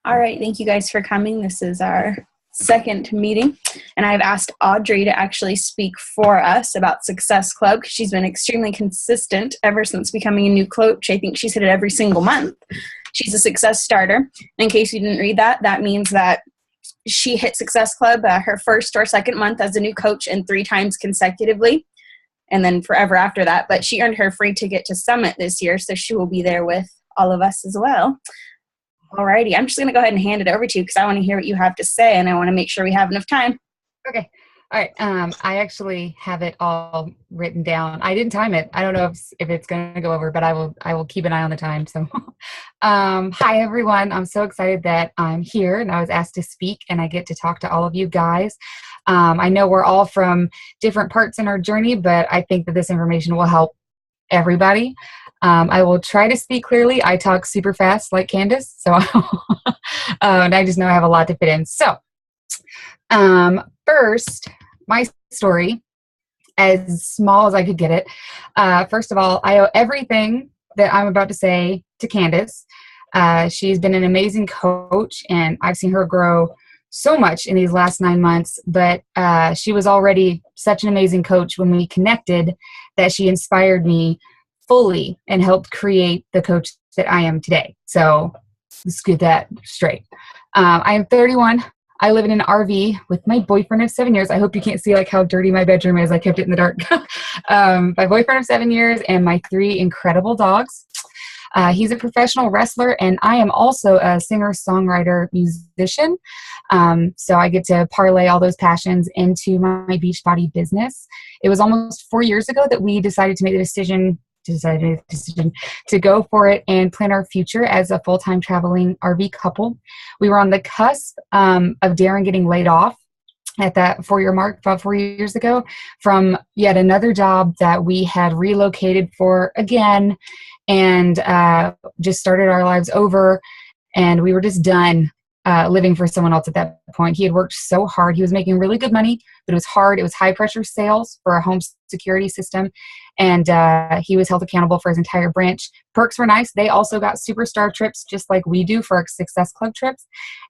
All right, thank you guys for coming. This is our second meeting, and I've asked Audrey to actually speak for us about Success Club because she's been extremely consistent ever since becoming a new coach. I think she's hit it every single month. She's a success starter. In case you didn't read that, that means that she hit Success Club her first or second month as a new coach and 3 times consecutively, and then forever after that. But she earned her free ticket to Summit this year, so she will be there with all of us as well. Alrighty, I'm just going to go ahead and hand it over to you because I want to hear what you have to say, and I want to make sure we have enough time. Okay. All right. I actually have it all written down. I didn't time it. I don't know if it's going to go over, but I will keep an eye on the time. So, hi everyone. I'm so excited that I'm here and I was asked to speak and I get to talk to all of you guys. I know we're all from different parts in our journey, but I think that this information will help everybody. I will try to speak clearly. I talk super fast like Candace, so and I just know I have a lot to fit in. So, first, my story, as small as I could get it. First of all, I owe everything that I'm about to say to Candace. She's been an amazing coach, and I've seen her grow so much in these last 9 months, but she was already such an amazing coach when we connected that she inspired me fully and helped create the coach that I am today. So let's get that straight. I am 31. I live in an RV with my boyfriend of 7 years. I hope you can't see like how dirty my bedroom is. I kept it in the dark. My boyfriend of 7 years and my 3 incredible dogs. He's a professional wrestler, and I am also a singer, songwriter, musician. So I get to parlay all those passions into my Beachbody business. It was almost 4 years ago that we decided to make the decision to go for it and plan our future as a full-time traveling RV couple. We were on the cusp of Darren getting laid off at that 4-year mark about 4 years ago from yet another job that we had relocated for again and just started our lives over, and we were just done living for someone else at that point. He had worked so hard. He was making really good money, but it was hard. It was high pressure sales for a home security system. And he was held accountable for his entire branch. Perks were nice. They also got superstar trips just like we do for our Success Club trips.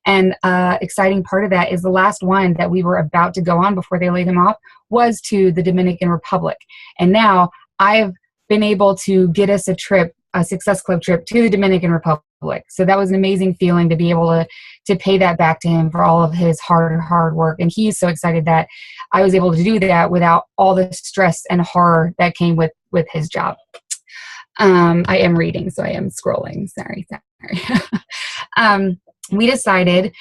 And exciting part of that is the last one that we were about to go on before they laid him off was to the Dominican Republic. And now I've been able to get us a Success Club trip to the Dominican Republic. So that was an amazing feeling to be able to pay that back to him for all of his hard work. And he's so excited that I was able to do that without all the stress and horror that came with his job. I am reading, so I am scrolling. Sorry. We decided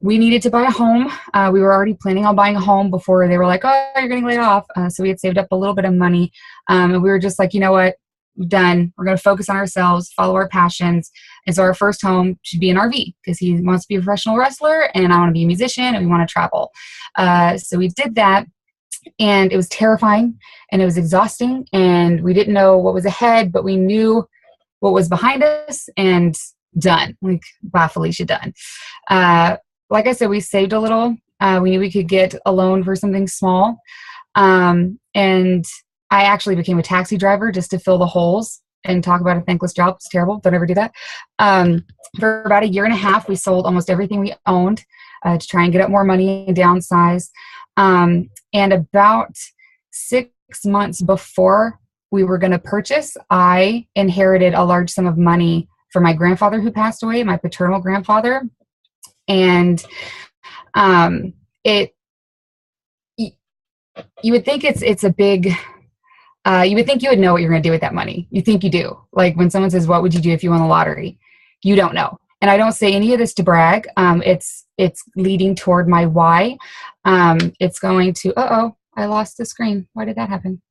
we needed to buy a home. We were already planning on buying a home before they were like, oh, you're getting laid off. So we had saved up a little bit of money. And we were just like, you know what? Done. We're going to focus on ourselves, follow our passions. And so our first home should be an RV because he wants to be a professional wrestler and I want to be a musician and we want to travel. So we did that, and it was terrifying and it was exhausting, and we didn't know what was ahead, but we knew what was behind us, and done. Like, wow, Felicia, done. Like I said, we saved a little. We knew we could get a loan for something small. And I actually became a taxi driver just to fill the holes and talk about a thankless job. It's terrible. Don't ever do that. For about a year and a half, we sold almost everything we owned to try and get up more money and downsize. And about 6 months before we were going to purchase, I inherited a large sum of money from my grandfather who passed away, my paternal grandfather. And you would think it's a big... you would think you would know what you're going to do with that money. You think you do. Like when someone says, what would you do if you won the lottery? You don't know. And I don't say any of this to brag. It's leading toward my why. It's going to, I lost the screen. Why did that happen?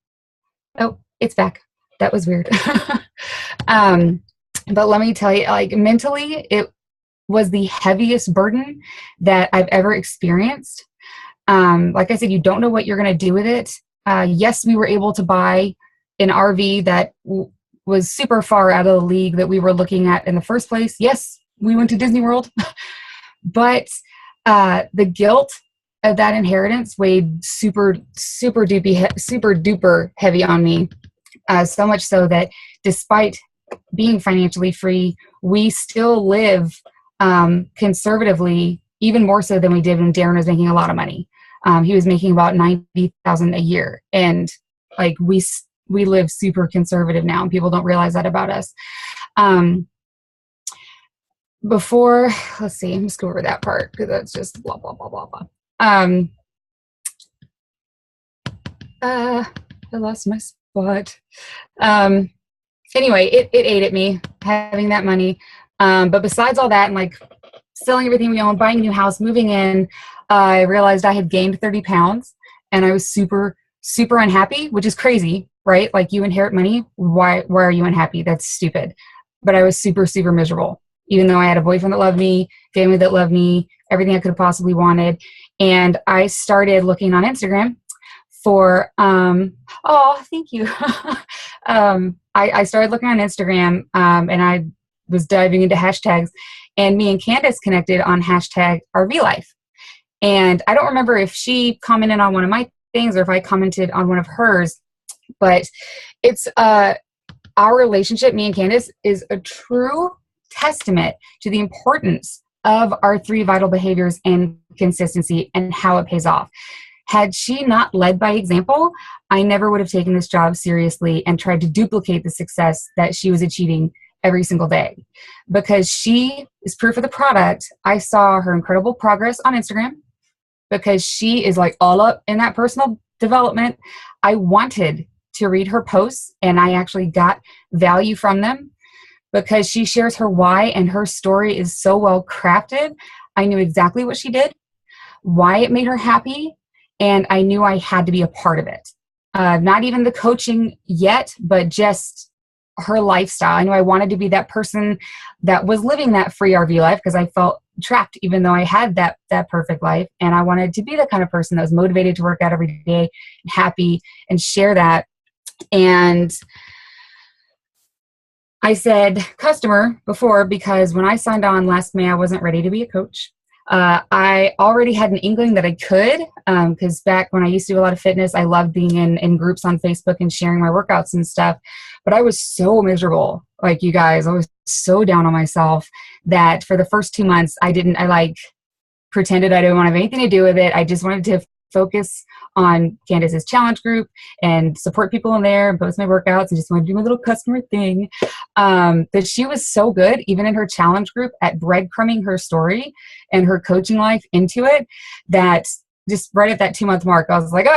Oh, it's back. That was weird. But let me tell you, like mentally, it was the heaviest burden that I've ever experienced. Like I said, you don't know what you're going to do with it. Yes, we were able to buy an RV that was super far out of the league that we were looking at in the first place. Yes, we went to Disney World, but the guilt of that inheritance weighed super duper heavy on me. So much so that despite being financially free, we still live conservatively, even more so than we did when Darren was making a lot of money. He was making about $90,000 a year. And like we live super conservative now, and people don't realize that about us. Before, let's see, I'm just go over that part because that's just blah, blah, blah, blah, blah. I lost my spot. Anyway, it ate at me having that money. But besides all that and like selling everything we own, buying a new house, moving in, I realized I had gained 30 pounds and I was super, super unhappy, which is crazy, right? Like you inherit money. Why are you unhappy? That's stupid. But I was super, super miserable, even though I had a boyfriend that loved me, family that loved me, everything I could have possibly wanted. And I started looking on Instagram for, thank you. I started looking on Instagram and I was diving into hashtags, and me and Candace connected on hashtag RV life. And I don't remember if she commented on one of my things or if I commented on one of hers, but it's our relationship, me and Candace, is a true testament to the importance of our 3 vital behaviors and consistency and how it pays off. Had she not led by example, I never would have taken this job seriously and tried to duplicate the success that she was achieving every single day. Because she is proof of the product. I saw her incredible progress on Instagram because she is like all up in that personal development. I wanted to read her posts and I actually got value from them because she shares her why and her story is so well crafted. I knew exactly what she did, why it made her happy, and I knew I had to be a part of it. Not even the coaching yet, but just her lifestyle. I knew I wanted to be that person that was living that free RV life because I felt trapped even though I had that perfect life. And I wanted to be the kind of person that was motivated to work out every day and happy and share that. And I said customer before because when I signed on last May, I wasn't ready to be a coach. I already had an inkling that I could, because back when I used to do a lot of fitness, I loved being in groups on Facebook and sharing my workouts and stuff. But I was so miserable, like you guys. I was so down on myself that for the first 2 months, I pretended I didn't want to have anything to do with it. I just wanted to focus on Candace's challenge group and support people in there and post my workouts and just want to do my little customer thing. That she was so good, even in her challenge group, at breadcrumbing her story and her coaching life into it, that just right at that 2-month mark, I was like,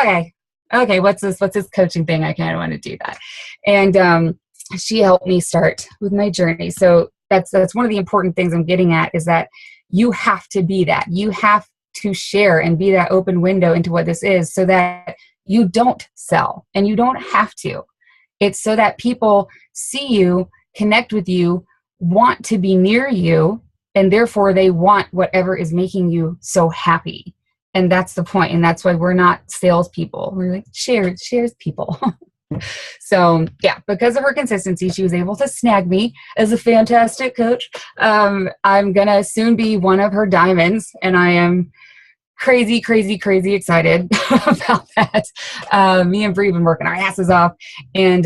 okay, what's this coaching thing? I kind of want to do that. And she helped me start with my journey. So that's one of the important things I'm getting at, is that you have to be that. You have to share and be that open window into what this is so that you don't sell, and you don't have to. It's so that people see you, connect with you, want to be near you, and therefore they want whatever is making you so happy. And that's the point. And that's why we're not salespeople. We're like shares people. So yeah, because of her consistency, she was able to snag me as a fantastic coach. I'm going to soon be one of her diamonds, and I am crazy excited about that. Me and Bree have been working our asses off, and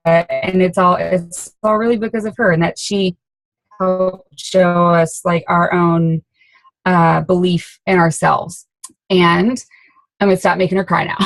it's all really because of her, and that she helped show us like our own belief in ourselves. And I'm going to stop making her cry now.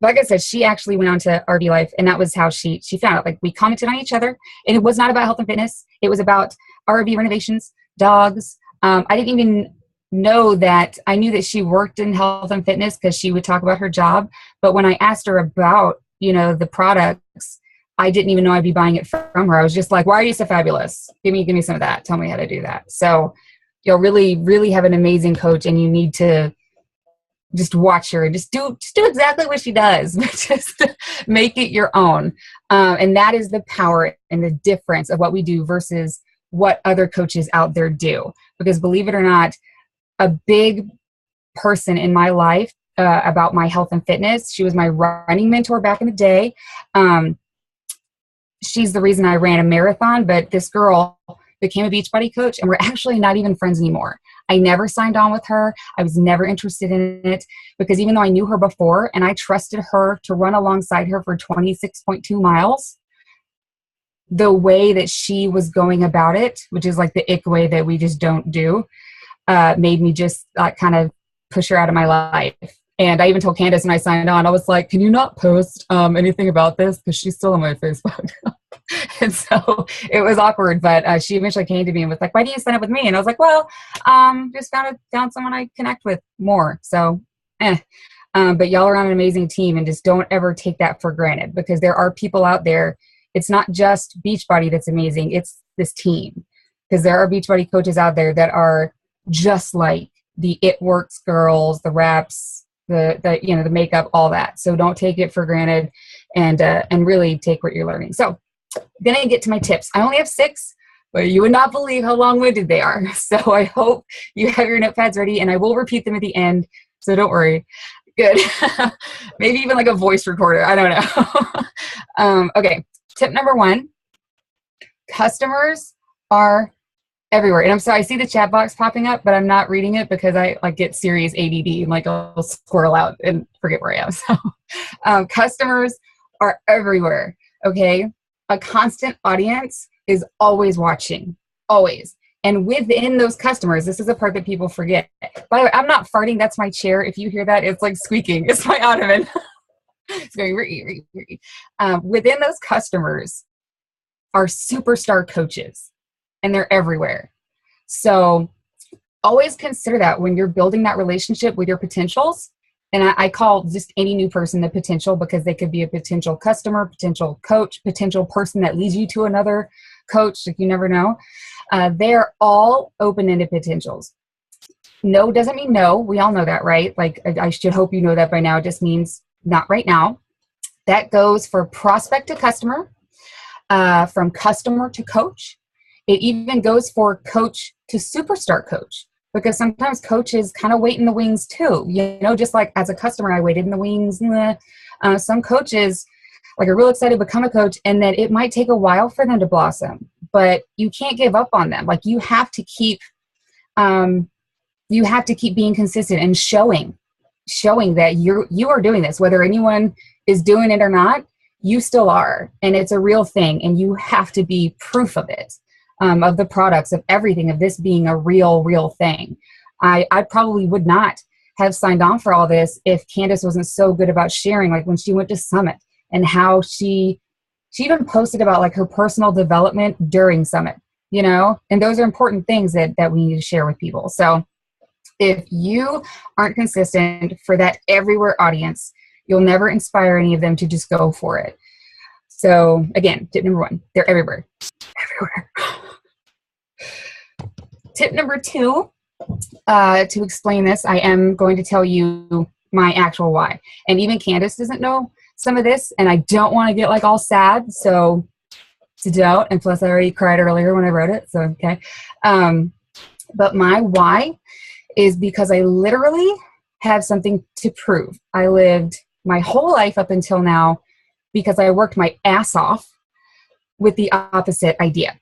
Like I said, she actually went on to RV Life, and that was how she found out. Like, we commented on each other, and it was not about health and fitness. It was about RV renovations, dogs. I didn't even know that. I knew that she worked in health and fitness because she would talk about her job. But when I asked her about, the products, I didn't even know I'd be buying it from her. I was just like, why are you so fabulous? Give me some of that. Tell me how to do that. So you'll really, really have an amazing coach, and you need to just watch her and just do exactly what she does, but just make it your own. And that is the power and the difference of what we do versus what other coaches out there do. Because believe it or not, a big person in my life about my health and fitness, she was my running mentor back in the day. She's the reason I ran a marathon, but this girl became a Beachbody coach, and we're actually not even friends anymore. I never signed on with her. I was never interested in it, because even though I knew her before and I trusted her to run alongside her for 26.2 miles, the way that she was going about it, which is like the ick way that we just don't do, made me just kind of push her out of my life. And I even told Candace when I signed on, I was like, can you not post anything about this? Because she's still on my Facebook. And so it was awkward, but she eventually came to me and was like, why do you sign up with me? And I was like, well, just found someone I connect with more. So, but y'all are on an amazing team, and just don't ever take that for granted, because there are people out there. It's not just Beachbody that's amazing. It's this team, because there are Beachbody coaches out there that are just like the It Works girls, the reps, the makeup, all that. So don't take it for granted, and really take what you're learning. So then I get to my tips. I only have 6, but you would not believe how long-winded they are. So I hope you have your notepads ready, and I will repeat them at the end. So don't worry. Good. Maybe even like a voice recorder. I don't know. Okay. Tip number 1, customers are everywhere. And I'm sorry, I see the chat box popping up, but I'm not reading it because I get serious ADD and I'll squirrel out and forget where I am. So customers are everywhere. Okay. A constant audience is always watching, always. And within those customers, this is a part that people forget. By the way, I'm not farting. That's my chair. If you hear that, it's like squeaking. It's my ottoman. It's going within those customers are superstar coaches, and they're everywhere. So always consider that when you're building that relationship with your potentials. And I call just any new person the potential, because they could be a potential customer, potential coach, potential person that leads you to another coach. Like, you never know. They're all open-ended potentials. No doesn't mean no. We all know that, right? Like, I should hope you know that by now. It just means not right now. That goes for prospect to customer, from customer to coach. It even goes for coach to superstar coach, because sometimes coaches kind of wait in the wings too. Just like as a customer, I waited in the wings. Some coaches are real excited to become a coach, and then it might take a while for them to blossom, but you can't give up on them. Like, you have to keep being consistent and showing that you are doing this, whether anyone is doing it or not. You still are, and it's a real thing, and you have to be proof of it, of the products, of everything, of this being a real thing. I probably would not have signed on for all this if Candace wasn't so good about sharing, like when she went to Summit, and how she even posted about like her personal development during Summit, and those are important things that we need to share with people. So if you aren't consistent for that everywhere audience, you'll never inspire any of them to just go for it. So again, tip number 1, they're everywhere. Everywhere. Tip number 2, to explain this, I am going to tell you my actual why. And even Candace doesn't know some of this, and I don't want to get all sad, so don't. And plus, I already cried earlier when I wrote it, so okay. But my why is because I literally have something to prove. I lived my whole life up until now because I worked my ass off with the opposite idea.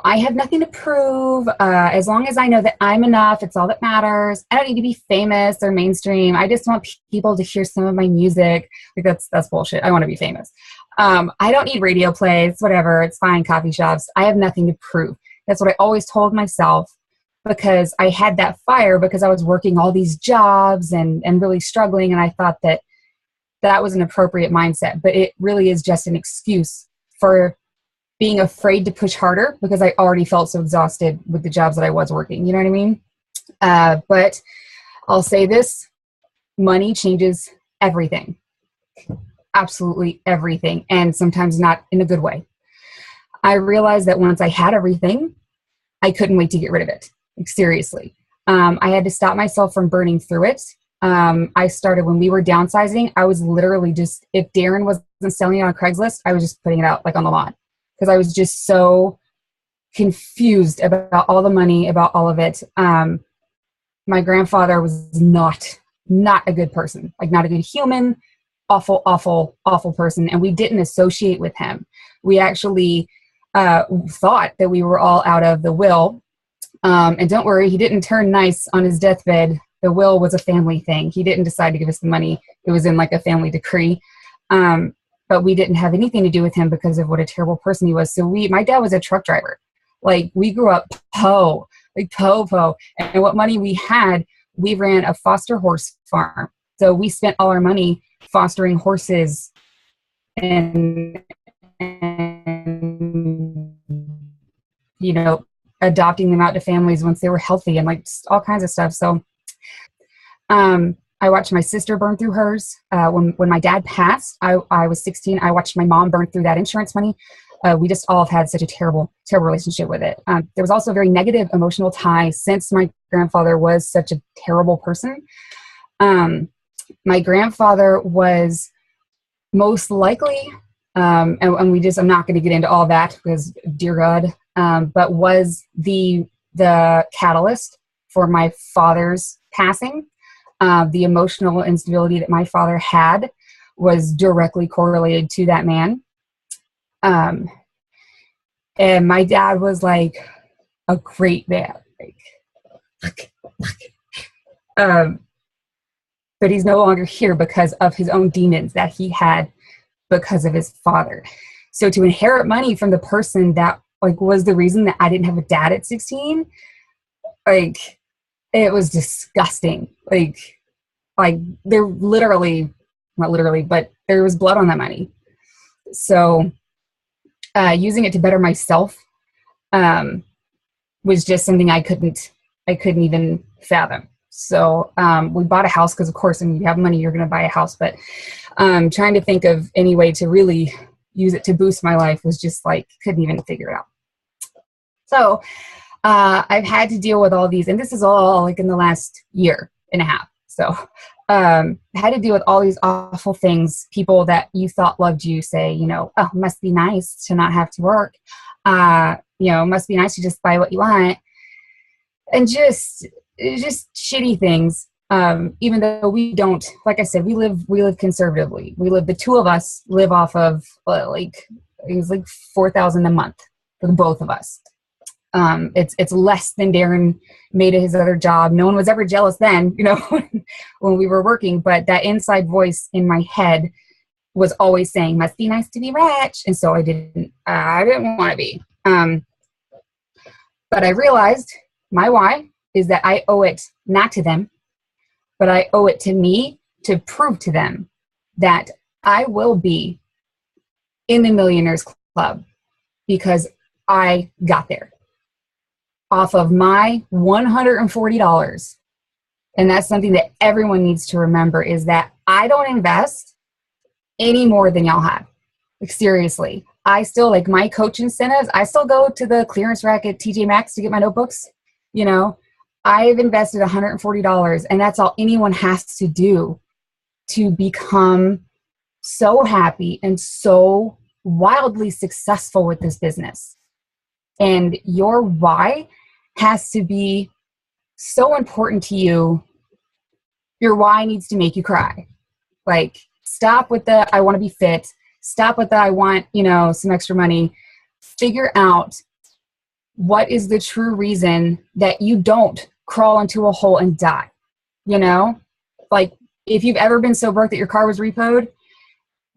I have nothing to prove. As long as I know that I'm enough, it's all that matters. I don't need to be famous or mainstream. I just want people to hear some of my music. That's bullshit. I want to be famous. I don't need radio plays, whatever. It's fine, coffee shops. I have nothing to prove. That's what I always told myself, because I had that fire, because I was working all these jobs and really struggling. And I thought that was an appropriate mindset, but it really is just an excuse for being afraid to push harder, because I already felt so exhausted with the jobs that I was working. You know what I mean? But I'll say this, money changes everything. Absolutely everything. And sometimes not in a good way. I realized that once I had everything, I couldn't wait to get rid of it. Seriously. I had to stop myself from burning through it. I started when we were downsizing. I was literally just, if Darren wasn't selling it on Craigslist, I was just putting it out on the lawn, because I was just so confused about all the money, about all of it. My grandfather was not a good person, not a good human, awful person. And we didn't associate with him. We actually thought that we were all out of the will. And don't worry, he didn't turn nice on his deathbed. The will was a family thing. He didn't decide to give us the money. It was in a family decree. but we didn't have anything to do with him because of what a terrible person he was. So my dad was a truck driver. Like, we grew up po. And what money we had, we ran a foster horse farm. So we spent all our money fostering horses and you know, adopting them out to families once they were healthy and like just all kinds of stuff. So I watched my sister burn through hers. When my dad passed, I was 16. I watched my mom burn through that insurance money. We just all have had such a terrible relationship with it. There was also a very negative emotional tie since my grandfather was such a terrible person. My grandfather was most likely, and I'm not going to get into all that because, dear God, but was the catalyst for my father's passing. The emotional instability that my father had was directly correlated to that man. And my dad was like a great man. But he's no longer here because of his own demons that he had because of his father. So to inherit money from the person that like was the reason that I didn't have a dad at 16, like, it was disgusting. Like there literally, not literally, but there was blood on that money. So using it to better myself was just something I couldn't even fathom. So we bought a house because, of course, when you have money, you're going to buy a house. But trying to think of any way to really use it to boost my life was just like, couldn't even figure it out. So I've had to deal with all these, and this is all like in the last year and a half. So I had to deal with all these awful things. People that you thought loved you say, you know, oh, must be nice to not have to work. You know, must be nice to just buy what you want. And just shitty things. Even though we don't, like I said, we live conservatively. The two of us live off of it was like $4,000 a month for the both of us. It's less than Darren made at his other job. No one was ever jealous then, you know, when we were working, but that inside voice in my head was always saying, must be nice to be rich. And so I didn't want to be. But I realized my why is that I owe it not to them, but I owe it to me to prove to them that I will be in the Millionaires Club because I got there off of my $140. And that's something that everyone needs to remember, is that I don't invest any more than y'all have. Like, seriously, I still, like, my coach incentives, I still go to the clearance rack at TJ Maxx to get my notebooks. You know, I've invested $140, and that's all anyone has to do to become so happy and so wildly successful with this business. And your why has to be so important to you. Your why needs to make you cry. Like, stop with the, I want to be fit. Stop with the, I want, you know, some extra money. Figure out what is the true reason that you don't crawl into a hole and die. You know, like, if you've ever been so broke that your car was repoed,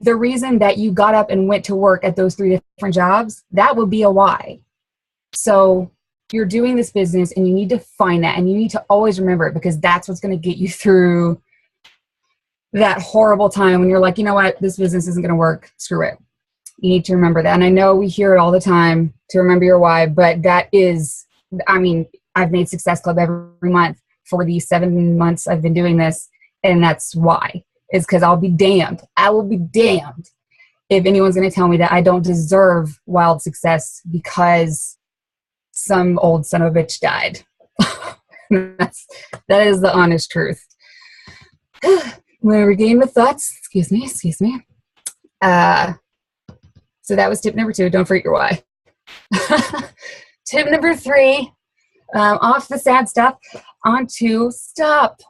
the reason that you got up and went to work at those 3 different jobs, that would be a why. So you're doing this business and you need to find that, and you need to always remember it, because that's what's going to get you through that horrible time when you're like, you know what, this business isn't going to work. Screw it. You need to remember that. And I know we hear it all the time to remember your why, but that is, I mean, I've made Success Club every month for the 7 months I've been doing this. And that's why, is because I'll be damned. I will be damned if anyone's going to tell me that I don't deserve wild success because some old son of a bitch died. That is the honest truth. I'm going to regain my thoughts. Excuse me. So that was tip number 2. Don't forget your why. Tip number 3, off the sad stuff, onto stop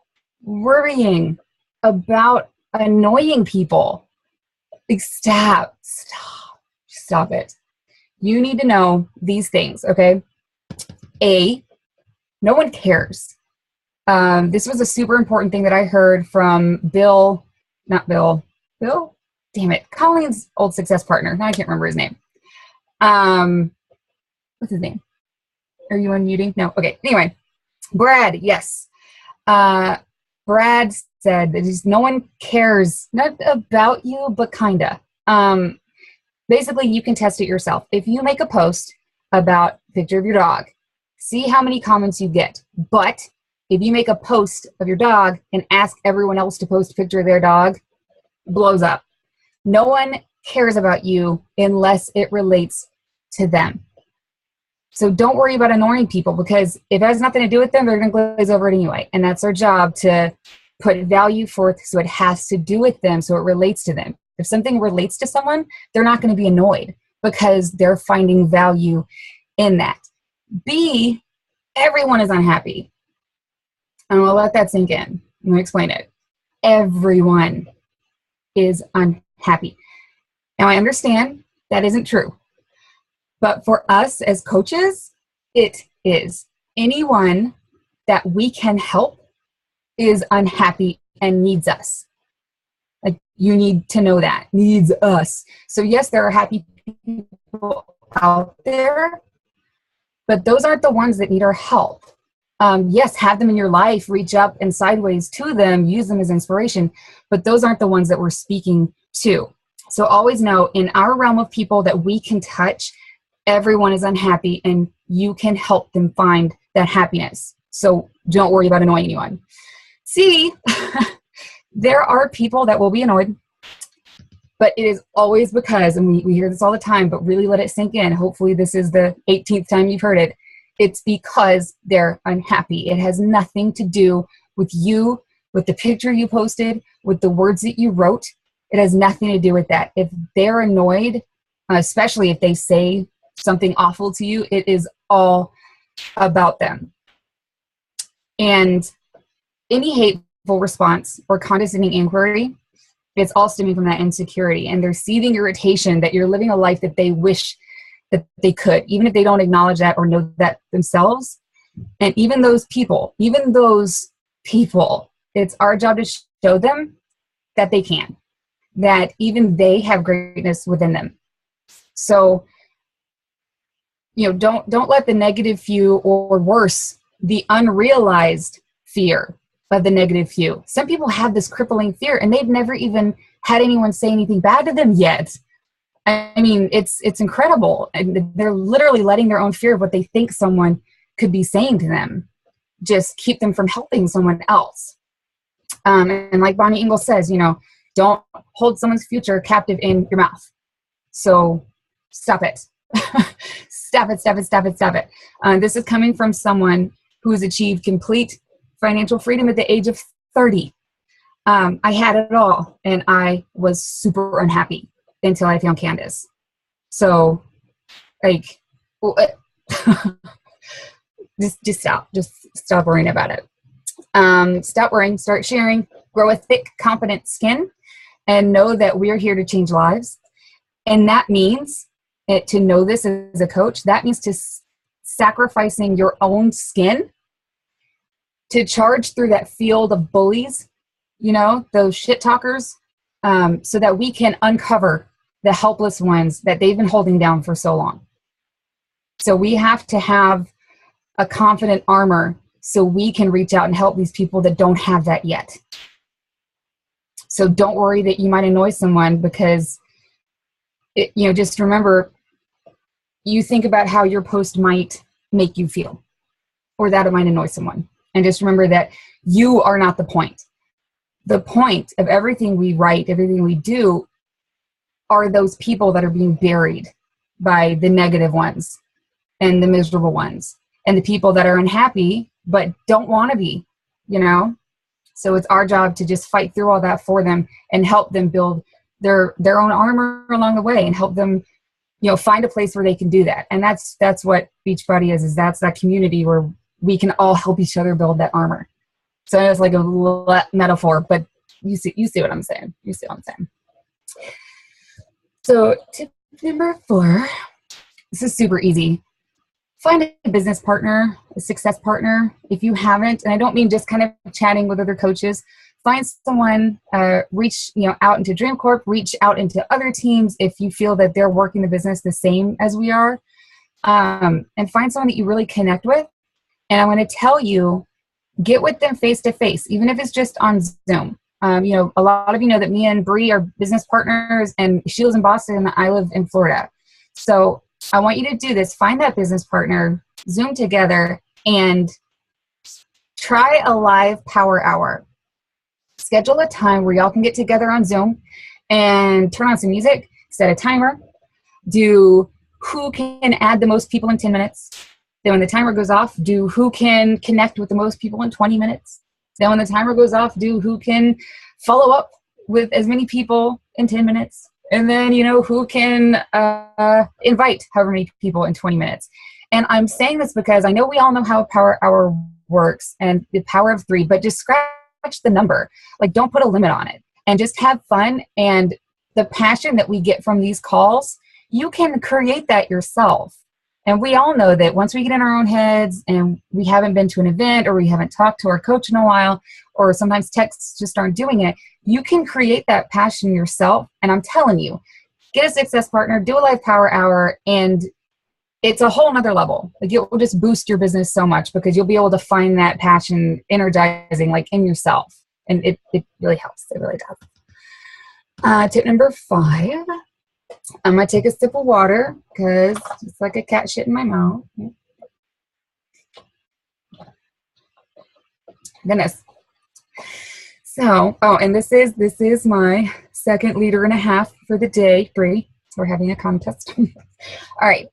worrying about annoying people. Like, stop it. You need to know these things, okay? A, no one cares. This was a super important thing that I heard from Bill. damn it, Colleen's old success partner. Now I can't remember his name. What's his name? Are you unmuting? No. Okay. Anyway, Brad. Yes. Brad said that just no one cares, not about you, but kinda. Basically, you can test it yourself. If you make a post about a picture of your dog, see how many comments you get. But if you make a post of your dog and ask everyone else to post a picture of their dog, blows up. No one cares about you unless it relates to them. So don't worry about annoying people, because if it has nothing to do with them, they're going to glaze over it anyway. And that's our job, to put value forth so it has to do with them, so it relates to them. If something relates to someone, they're not going to be annoyed because they're finding value in that. B, everyone is unhappy. And I'll let that sink in. I'm going to explain it. Everyone is unhappy. Now, I understand that isn't true. But for us as coaches, it is. Anyone that we can help is unhappy and needs us. Like, you need to know that. Needs us. So yes, there are happy people out there, but those aren't the ones that need our help. Yes, have them in your life, reach up and sideways to them, use them as inspiration, but those aren't the ones that we're speaking to. So always know, in our realm of people that we can touch, everyone is unhappy and you can help them find that happiness. So don't worry about annoying anyone. C, there are people that will be annoyed, but it is always because, and we hear this all the time, but really let it sink in. Hopefully this is the 18th time you've heard it. It's because they're unhappy. It has nothing to do with you, with the picture you posted, with the words that you wrote. It has nothing to do with that. If they're annoyed, especially if they say something awful to you, it is all about them. And any hateful response or condescending inquiry, it's all stemming from that insecurity. And they're seething irritation that you're living a life that they wish that they could, even if they don't acknowledge that or know that themselves. And even those people, it's our job to show them that they can, that even they have greatness within them. So, don't let the negative few, or worse, the unrealized fear of the negative few. Some people have this crippling fear and they've never even had anyone say anything bad to them yet. I mean, it's incredible. And they're literally letting their own fear of what they think someone could be saying to them just keep them from helping someone else. And like Bonnie Ingalls says, don't hold someone's future captive in your mouth. So stop it. Stop it. This is coming from someone who has achieved complete financial freedom at the age of 30. I had it all and I was super unhappy until I found Candace. So just stop worrying about it. Stop worrying, start sharing, grow a thick, confident skin, and know that we're here to change lives. And that means to know this as a coach, that means to sacrificing your own skin to charge through that field of bullies, those shit talkers, so that we can uncover the helpless ones that they've been holding down for so long. So we have to have a confident armor so we can reach out and help these people that don't have that yet. So don't worry that you might annoy someone, because just remember, you think about how your post might make you feel, or that it might annoy someone. And just remember that you are not the point. The point of everything we write, everything we do, are those people that are being buried by the negative ones and the miserable ones, and the people that are unhappy but don't want to be, So it's our job to just fight through all that for them and help them build their own armor along the way, and help them find a place where they can do that. And that's what Beachbody is that's that community where we can all help each other build that armor. So it's like a metaphor, but you see what I'm saying. So tip number 4, this is super easy. Find a business partner, a success partner. If you haven't, and I don't mean just kind of chatting with other coaches, find someone, reach out into Dream Corp, reach out into other teams if you feel that they're working the business the same as we are, and find someone that you really connect with. And I'm going to tell you, get with them face to face, even if it's just on Zoom. A lot of you know that me and Bree are business partners, and she lives in Boston and I live in Florida. So I want you to do this. Find that business partner, Zoom together, and try a live power hour. Schedule a time where y'all can get together on Zoom and turn on some music, set a timer, do who can add the most people in 10 minutes. Then when the timer goes off, do who can connect with the most people in 20 minutes. Then when the timer goes off, do who can follow up with as many people in 10 minutes. And then, who can invite however many people in 20 minutes. And I'm saying this because I know we all know how a power hour works and the power of 3, but just scratch the number. Like, don't put a limit on it and just have fun. And the passion that we get from these calls, you can create that yourself. And we all know that once we get in our own heads and we haven't been to an event or we haven't talked to our coach in a while, or sometimes texts just aren't doing it, you can create that passion yourself. And I'm telling you, get a success partner, do a live power hour, and it's a whole nother level. Like, it will just boost your business so much because you'll be able to find that passion energizing, like, in yourself. And it really helps. It really does. Tip number 5. I'm going to take a sip of water because it's like a cat shit in my mouth. Goodness. So, and this is my 2nd liter and a half for the day, Bree. We're having a contest. All right.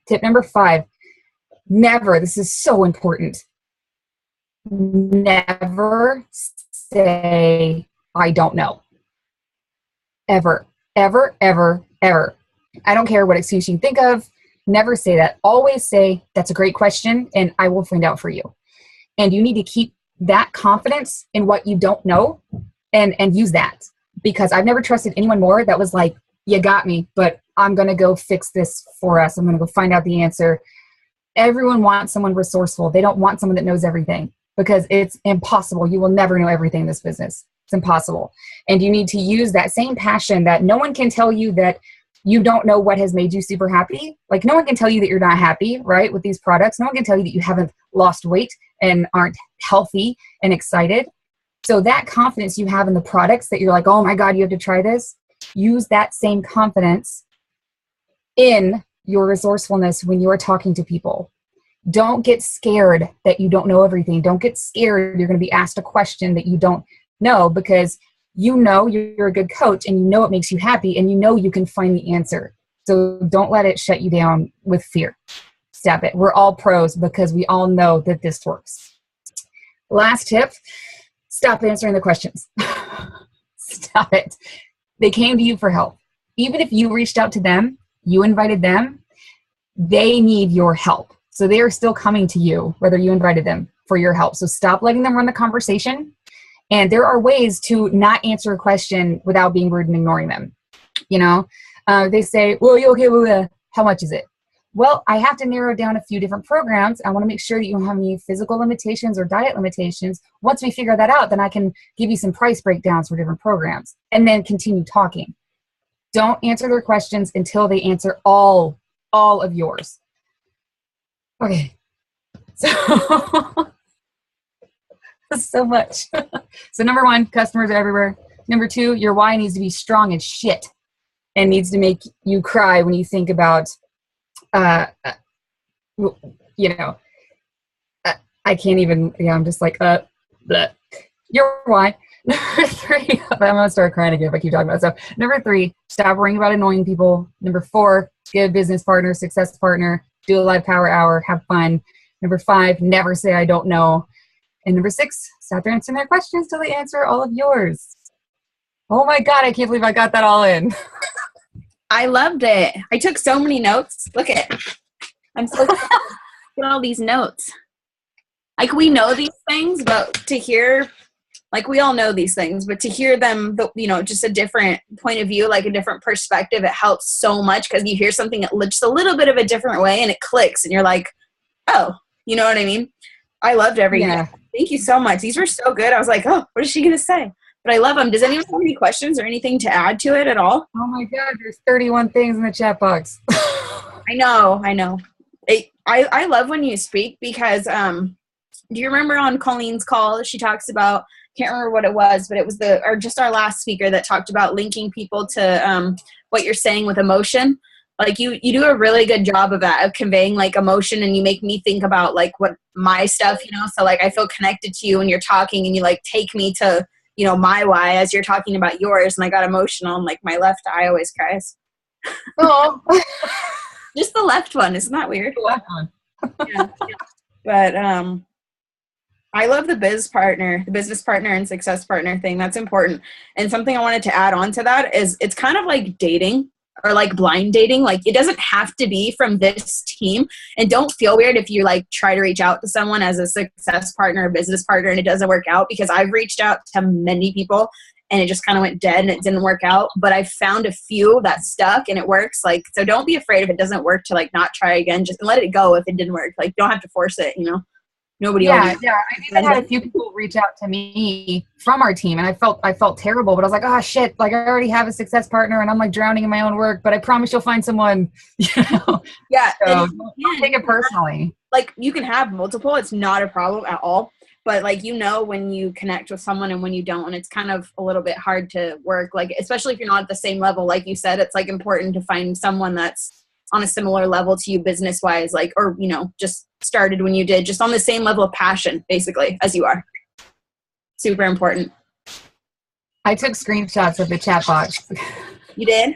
Tip number 5. Never, this is so important. Never say, I don't know. Ever. Ever, ever, ever. I don't care what excuse you think of. Never say that. Always say, that's a great question, and I will find out for you. And you need to keep that confidence in what you don't know and use that. Because I've never trusted anyone more that was like, you got me, but I'm going to go fix this for us. I'm going to go find out the answer. Everyone wants someone resourceful. They don't want someone that knows everything because it's impossible. You will never know everything in this business. It's impossible. And you need to use that same passion that no one can tell you that you don't know what has made you super happy. Like, no one can tell you that you're not happy, right, with these products. No one can tell you that you haven't lost weight and aren't healthy and excited. So that confidence you have in the products that you're like, oh my God, you have to try this. Use that same confidence in your resourcefulness when you are talking to people. Don't get scared that you don't know everything. Don't get scared you're going to be asked a question that you don't know, because you know you're a good coach and you know it makes you happy and you know you can find the answer. So don't let it shut you down with fear. Stop it. We're all pros because we all know that this works. Last tip, stop answering the questions. Stop it. They came to you for help. Even if you reached out to them, you invited them, they need your help. So they are still coming to you, whether you invited them, for your help. So stop letting them run the conversation. And there are ways to not answer a question without being rude and ignoring them. They say, well, how much is it? Well, I have to narrow down a few different programs. I want to make sure that you don't have any physical limitations or diet limitations. Once we figure that out, then I can give you some price breakdowns for different programs and then continue talking. Don't answer their questions until they answer all of yours. Okay. So much. So number 1, customers are everywhere. Number 2, your why needs to be strong as shit and needs to make you cry when you think about, I can't even, I'm just like, bleh. Your why. Number 3, I'm going to start crying again if I keep talking about it. So number 3, stop worrying about annoying people. Number 4, get a business partner, success partner, do a live power hour, have fun. Number 5, never say I don't know. And number 6, stop answering their questions till they answer all of yours. Oh my God, I can't believe I got that all in. I loved it. I took so many notes. Look at it. I'm so look at all these notes. Like, we know these things, but to hear, like, we all know these things, but to hear them, just a different point of view, like a different perspective, it helps so much because you hear something just a little bit of a different way and it clicks and you're like, oh, you know what I mean? I loved every Thank you so much. These were so good. I was like, oh, what is she going to say? But I love them. Does anyone have any questions or anything to add to it at all? Oh my God, there's 31 things in the chat box. I know. I love when you speak because do you remember on Colleen's call, she talks about, can't remember what it was, but it was just our last speaker that talked about linking people to what you're saying with emotion. Like you do a really good job of that, of conveying like emotion, and you make me think about like what my stuff, so like I feel connected to you when you're talking, and you like take me to, my why as you're talking about yours, and I got emotional, and like my left eye always cries. Oh. Just the left one. Isn't that weird? The left one. Yeah. But I love the business partner and success partner thing. That's important. And something I wanted to add on to that is it's kind of like dating or like blind dating. Like it doesn't have to be from this team, and don't feel weird if you like try to reach out to someone as a success partner or business partner and it doesn't work out, because I've reached out to many people and it just kind of went dead and it didn't work out. But I found a few that stuck and it works. Like, so don't be afraid if it doesn't work to like not try again. Just let it go if it didn't work. Like, don't have to force it, Nobody. Yeah. I've even had a few people reach out to me from our team, and I felt terrible, but I was like, oh shit, like I already have a success partner and I'm like drowning in my own work, but I promise you'll find someone, Yeah. So don't take it personally. Like you can have multiple, it's not a problem at all. But like, when you connect with someone and when you don't, and it's kind of a little bit hard to work, like, especially if you're not at the same level, like you said, it's like important to find someone that's on a similar level to you business wise, like, or, just started when you did, just on the same level of passion, basically, as you are. Super important. I took screenshots of the chat box. You did?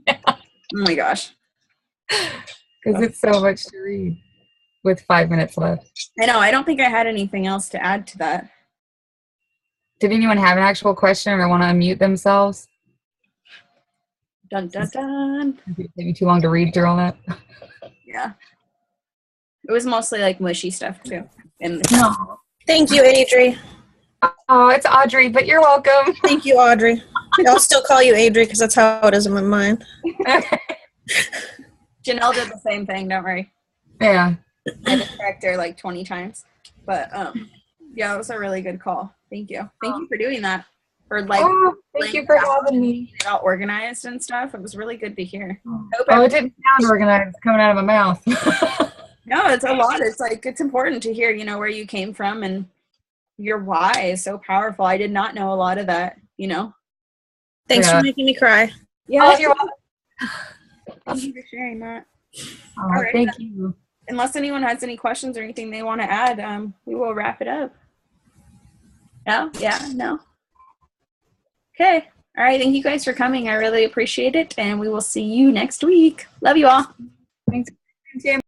Yeah. Oh my gosh. Because it's so much to read with 5 minutes left. I know. I don't think I had anything else to add to that. Did anyone have an actual question or want to unmute themselves? Dun, dun, dun. Maybe too long to read through all that. Yeah. It was mostly like mushy stuff too. No. Thank you, Adri. Oh, it's Audrey, but you're welcome. Thank you, Audrey. I'll still call you Adri because that's how it is in my mind. Okay. Janelle did the same thing, don't worry. Yeah. I had to correct her like 20 times. But yeah, it was a really good call. Thank you. Thank you for doing that. For like thank you for having me. All organized and stuff. It was really good to hear. It didn't sound organized coming out of my mouth. No, it's a lot. It's like, it's important to hear, where you came from, and your why is so powerful. I did not know a lot of that, Thanks for making me cry. Yeah. You're welcome. Thank you for sharing that. All right, thank you. Unless anyone has any questions or anything they want to add, we will wrap it up. No? Yeah? No? Okay. All right. Thank you guys for coming. I really appreciate it. And we will see you next week. Love you all. Thanks.